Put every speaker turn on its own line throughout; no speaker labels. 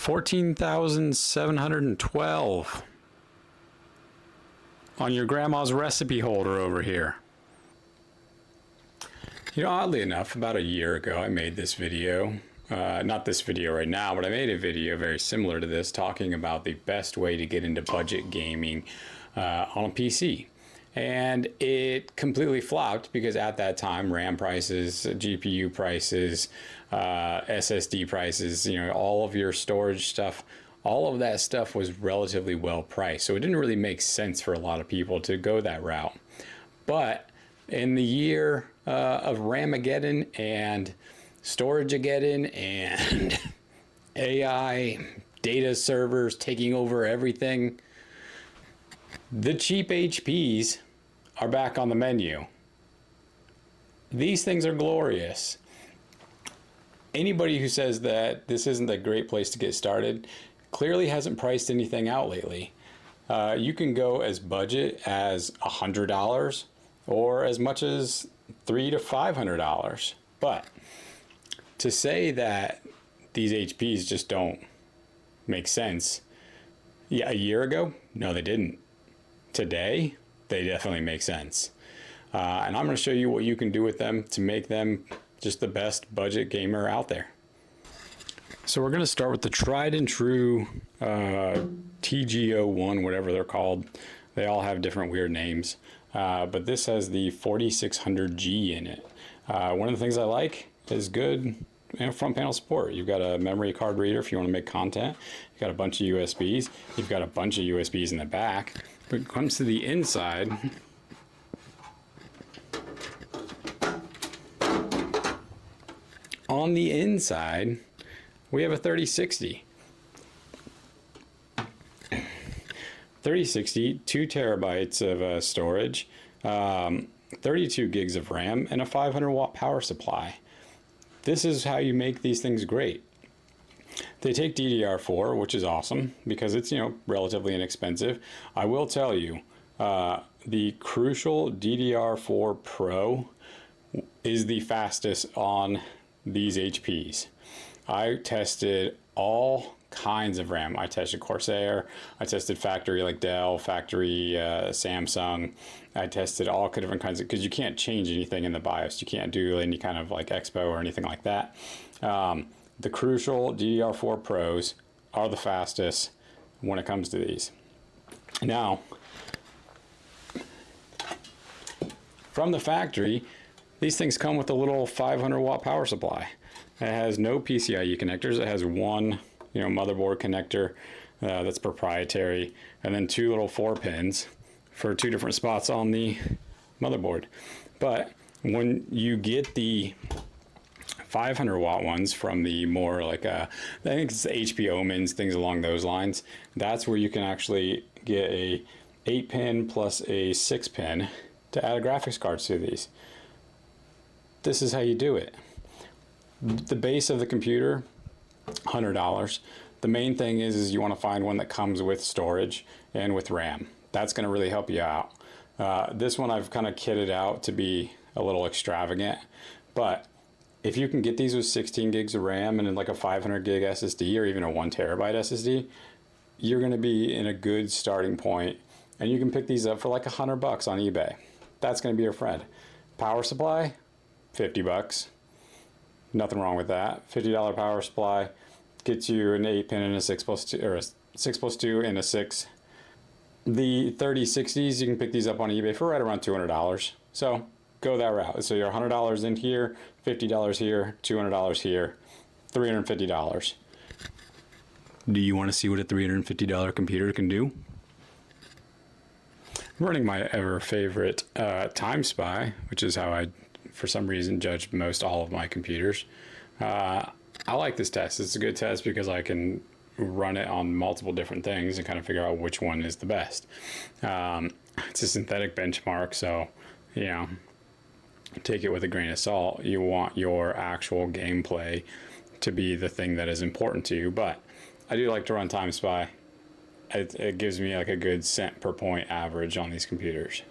14,712 on your grandma's recipe holder over here. You know, oddly enough, about a year ago, I made this video. Not this video right now, but I made a video very similar to this talking about the best way to get into budget gaming on a PC. And it completely flopped because at that time, RAM prices, GPU prices, SSD prices, you know, all of your storage stuff, all of that stuff was relatively well priced. So it didn't really make sense for a lot of people to go that route. But in the year of Ramageddon and Storageageddon and AI data servers taking over everything, the cheap HPs are back on the menu. These things are glorious. Anybody who says that this isn't a great place to get started clearly hasn't priced anything out lately. You can go as budget as $100 or as much as $300 to $500. But to say that these HPs just don't make sense, yeah, a year ago, no, they didn't. Today, they definitely make sense. And I'm going to show you what you can do with them to make them just the best budget gamer out there. So we're going to start with the tried and true TG01, whatever they're called. They all have different weird names. But this has the 4600G in it. One of the things I like is good front panel support. You've got a memory card reader if you want to make content. You've got a bunch of USBs. You've got a bunch of USBs in the back. When it comes to the inside, on the inside, we have a 3060. 3060, 2 terabytes of storage, 32 gigs of RAM, and a 500 watt power supply. This is how you make these things great. They take DDR4, which is awesome because it's, you know, relatively inexpensive. I will tell you, the crucial DDR4 Pro is the fastest on these HPs. I tested all kinds of RAM. I tested Corsair, I tested factory like Dell, factory Samsung. I tested all different kinds of, because you can't change anything in the BIOS. You can't do any kind of like Expo or anything like that. The crucial DDR4 Pros are the fastest when it comes to these. Now, from the factory, these things come with a little 500 watt power supply. It has no PCIe connectors. It has one, you know, motherboard connector that's proprietary, and then 2 little 4 pins for 2 different spots on the motherboard. But when you get the 500 watt ones from the more like I think it's HP Omens, things along those lines, that's where you can actually get a 8 pin plus a 6 pin to add a graphics card to these. This is how you do it. The base of the computer, $100. The main thing is you want to find one that comes with storage and with RAM. That's going to really help you out. This one I've kind of kitted out to be a little extravagant, but if you can get these with 16 gigs of RAM and like a 500 gig SSD or even a 1 terabyte SSD, you're going to be in a good starting point, and you can pick these up for like $100 on eBay. That's going to be your friend. Power supply, $50. Nothing wrong with that. $50 power supply gets you an 8 pin and a 6+2, or a 6+2 and a 6. The 3060s, you can pick these up on eBay for right around $200. So go that route. So you're $100 in here, $50 here, $200 here, $350. Do you want to see what a $350 computer can do? I'm running my ever favorite Time Spy, which is how I, for some reason, judge most all of my computers. I like this test. It's a good test because I can run it on multiple different things and kind of figure out which one is the best. It's a synthetic benchmark, so, you know, take it with a grain of salt. You want your actual gameplay to be the thing that is important to you, but I do like to run Time Spy. It gives me like a good cent per point average on these computers.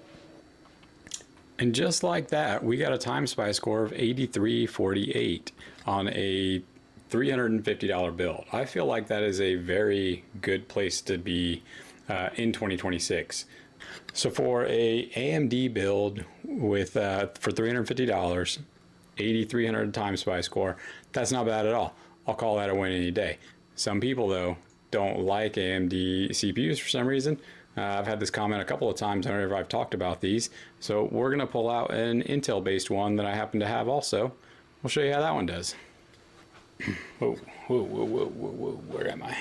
And just like that, we got a Time Spy score of 83.48 on a $350 build. I feel like that is a very good place to be in 2026. So for a AMD build with for $350, 8,300 time SPY score, that's not bad at all. I'll call that a win any day. Some people though don't like AMD CPUs for some reason. I've had this comment a couple of times whenever I've talked about these. So we're gonna pull out an Intel based one that I happen to have also. We'll show you how that one does. Whoa, where am I?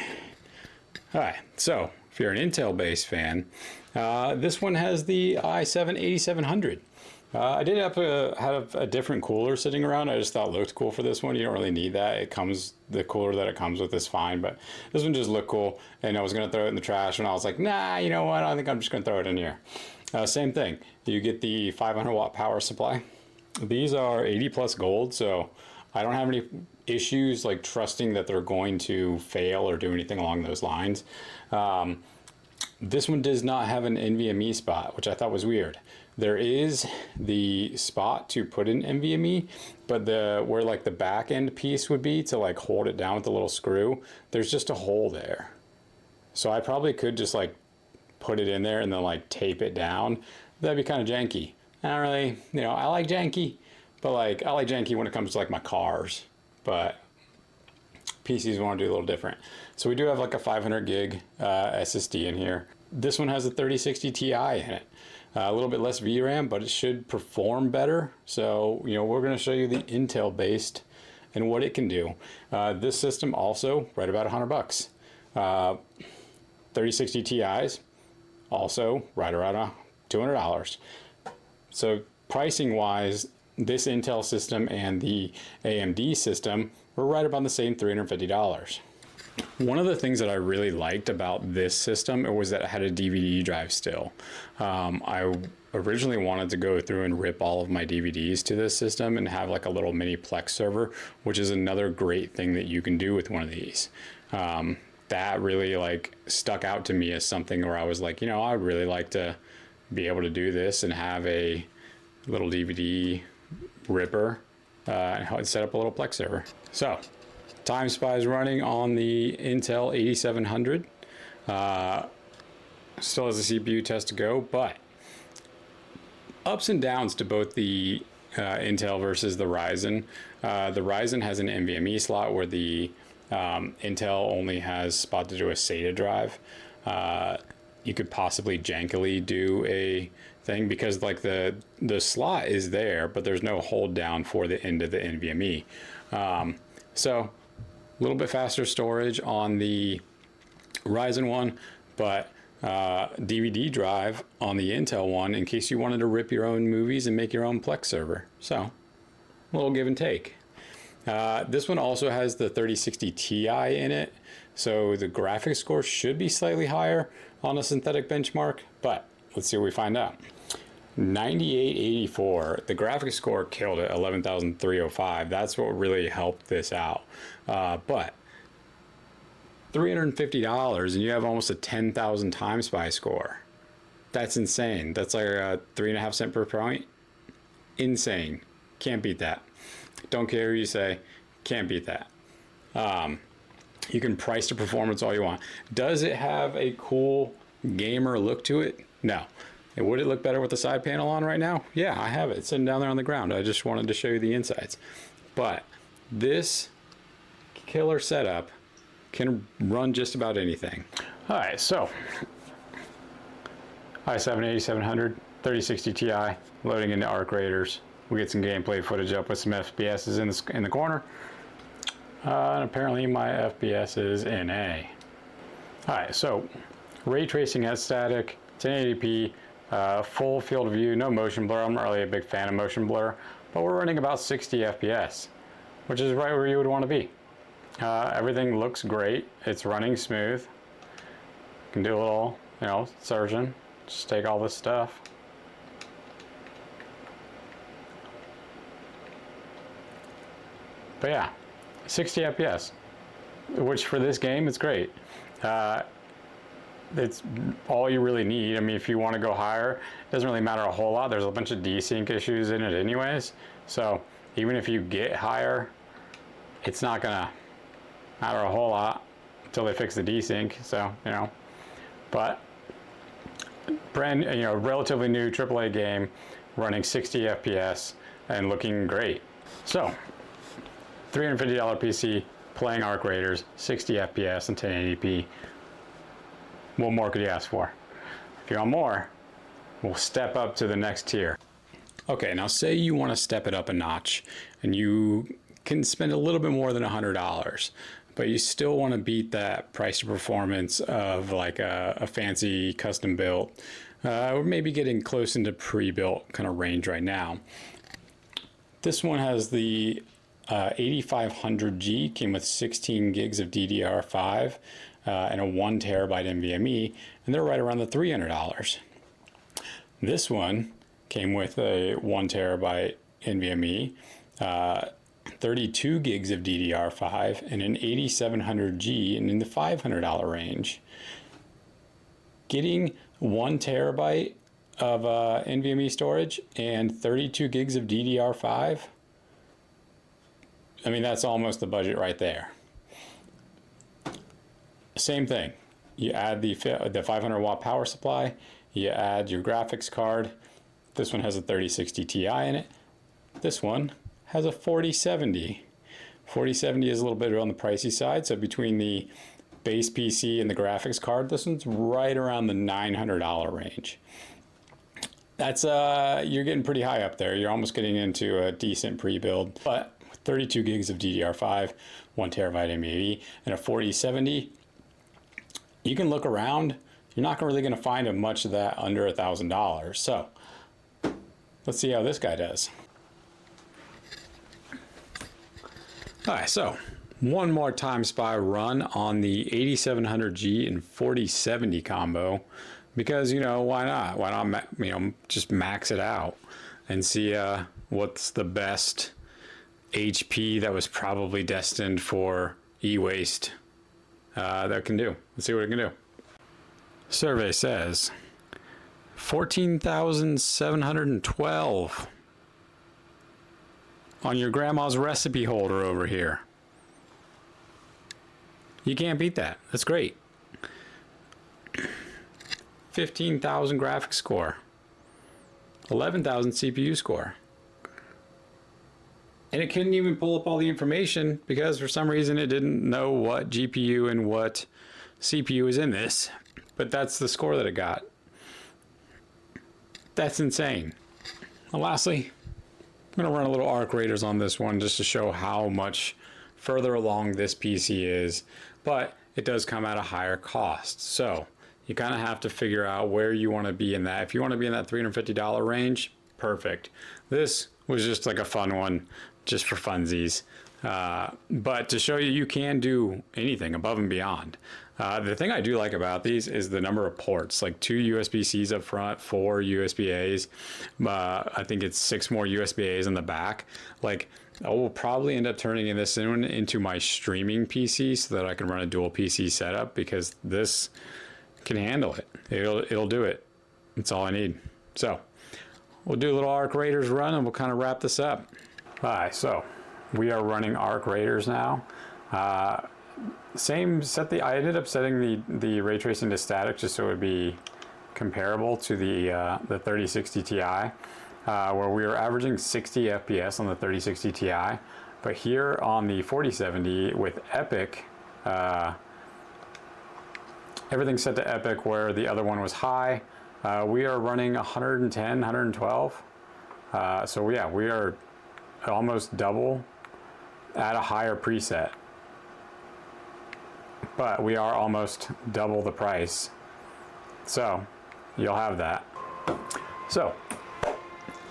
All right, so if you're an Intel-based fan, this one has the i7-8700. I did have a different cooler sitting around. I just thought it looked cool for this one. You don't really need that. The cooler that it comes with is fine, but this one just looked cool. And I was gonna throw it in the trash, and I was like, nah, you know what? I think I'm just gonna throw it in here. Same thing. You get the 500 watt power supply. These are 80 plus gold, so I don't have any issues like trusting that they're going to fail or do anything along those lines. This one does not have an NVMe spot, which I thought was weird. There is the spot to put in NVMe, but where like the back end piece would be to like hold it down with the little screw, there's just a hole there. So I probably could just like put it in there and then like tape it down. That'd be kind of janky. I don't really, I like janky, but like I like janky when it comes to like my cars, but PCs want to do a little different. So we do have like a 500 gig SSD in here. This one has a 3060 Ti in it. A little bit less VRAM, but it should perform better. So, we're going to show you the Intel based and what it can do. This system also right about $100. 3060 Ti's also right around $200. So pricing wise, this Intel system and the AMD system were right about the same $350. One of the things that I really liked about this system was that it had a DVD drive still. I originally wanted to go through and rip all of my DVDs to this system and have like a little mini Plex server, which is another great thing that you can do with one of these. That really like stuck out to me as something where I was like, I'd really like to be able to do this and have a little DVD ripper and set up a little Plex server. So time SPY is running on the Intel 8700. Still has a CPU test to go, but ups and downs to both the Intel versus the Ryzen. The Ryzen has an NVMe slot where the Intel only has spot to do a SATA drive. You could possibly jankily do a thing because like the slot is there, but there's no hold down for the end of the NVMe. So a little bit faster storage on the Ryzen one, but DVD drive on the Intel one in case you wanted to rip your own movies and make your own Plex server. So a little give and take. This one also has the 3060 Ti in it, so the graphics score should be slightly higher on a synthetic benchmark, but let's see what we find out. 9884, the graphics score killed it, 11,305. That's what really helped this out. But $350 and you have almost a 10,000 time SPY score. That's insane. That's like a 3.5 cent per point. Insane. Can't beat that. Don't care who you say. Can't beat that. You can price the performance all you want. Does it have a cool gamer look to it? No. And would it look better with the side panel on right now? Yeah, I have it. It's sitting down there on the ground. I just wanted to show you the insides. But this killer setup can run just about anything. All right, so i7-8700, 3060 Ti, loading into Arc Raiders. We get some gameplay footage up with some FPSs in the corner. And apparently my FPS is NA. All right, so ray tracing has static, 1080p, full field of view, no motion blur. I'm not really a big fan of motion blur, but we're running about 60 FPS, which is right where you would want to be. Everything looks great. It's running smooth. Can do a little, surgeon. Just take all this stuff. But yeah, 60 FPS, which for this game, it's great. It's all you really need. I mean, if you want to go higher, it doesn't really matter a whole lot. There's a bunch of desync issues in it anyways. So even if you get higher, it's not gonna not a whole lot until they fix the desync. So, you know, but brand, you know, relatively new AAA game running 60 FPS and looking great. So, $350 PC playing Arc Raiders, 60 FPS and 1080p. What more could you ask for? If you want more, we'll step up to the next tier. Okay, now say you want to step it up a notch and you can spend a little bit more than $100, but you still want to beat that price to performance of like a fancy custom built, or maybe getting close into pre-built kind of range right now. This one has the 8500G, came with 16 gigs of DDR5 and a 1 terabyte NVMe, and they're right around the $300. This one came with a 1 terabyte NVMe, 32 gigs of DDR5, and an 8700G, and in the $500 range. Getting 1 terabyte of NVMe storage and 32 gigs of DDR5, I mean, that's almost the budget right there. Same thing. You add the 500 watt power supply, you add your graphics card. This one has a 3060 Ti in it. This one has a 4070. 4070 is a little bit on the pricey side, so between the base PC and the graphics card, this one's right around the $900 range. That's you're getting pretty high up there. You're almost getting into a decent pre-build, but with 32 gigs of DDR5, 1 terabyte NVMe, and a 4070, you can look around. You're not really going to find much of that under $1,000. So let's see how this guy does. All right, so one more Time Spy run on the 8700G and 4070 combo, because, you know, why not? Why not, you know, just max it out and see what's the best HP that was probably destined for e-waste that can do. Let's see what it can do. Survey says 14,712 on your grandma's recipe holder over here. You can't beat that. That's great. 15,000 graphics score, 11,000 CPU score. And it couldn't even pull up all the information because for some reason it didn't know what GPU and what CPU is in this. But that's the score that it got. That's insane. And lastly, I'm going to run a little Arc Raiders on this one just to show how much further along this PC is, but it does come at a higher cost. So you kind of have to figure out where you want to be in that. If you want to be in that $350 range, perfect. This was just like a fun one, just for funsies. But to show you, you can do anything above and beyond. The thing I do like about these is the number of ports, like 2 USB-Cs up front, 4 USB-As. I think it's 6 more USB-As in the back. Like, I will probably end up turning this into my streaming PC so that I can run a dual PC setup, because this can handle it. It'll do it. That's all I need. So we'll do a little Arc Raiders run and we'll kind of wrap this up. All right, so we are running Arc Raiders now. Same set. I ended up setting the ray tracing to static just so it would be comparable to the 3060 Ti, where we were averaging 60 FPS on the 3060 Ti. But here on the 4070 with Epic, everything's set to Epic where the other one was high. We are running 110, 112. So yeah, we are almost double at a higher preset. But we are almost double the price. So you'll have that. So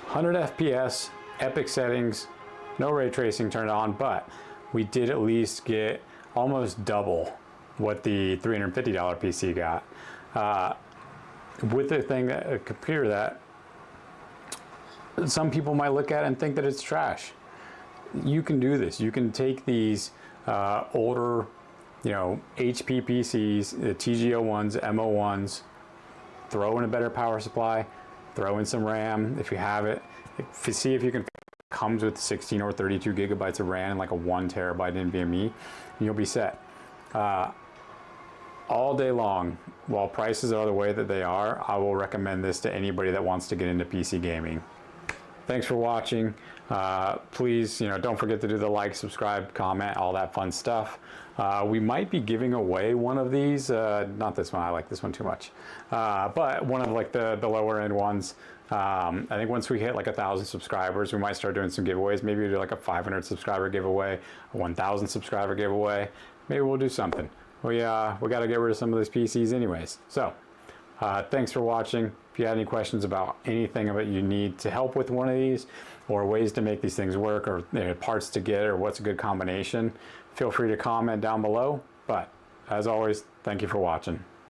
100 FPS, Epic settings, no ray tracing turned on, but we did at least get almost double what the $350 PC got. With a computer that some people might look at and think that it's trash. You can do this. You can take these older, you know, HP PCs, the TG01s, M01s, throw in a better power supply, throw in some RAM if you have it, see if you can comes with 16 or 32 gigabytes of RAM and like a 1 terabyte NVMe, and you'll be set. All day long, while prices are the way that they are, I will recommend this to anybody that wants to get into PC gaming. Thanks for watching. Please, don't forget to do the like, subscribe, comment, all that fun stuff. We might be giving away one of these, not this one, I like this one too much, but one of like the lower end ones. I think once we hit like 1,000 subscribers, we might start doing some giveaways. Maybe we do like a 500 subscriber giveaway, a 1,000 subscriber giveaway. Maybe we'll do something. We got to get rid of some of those PCs anyways. So thanks for watching. If you had any questions about anything that you need to help with one of these, or ways to make these things work, or parts to get, or what's a good combination, feel free to comment down below. But as always, thank you for watching.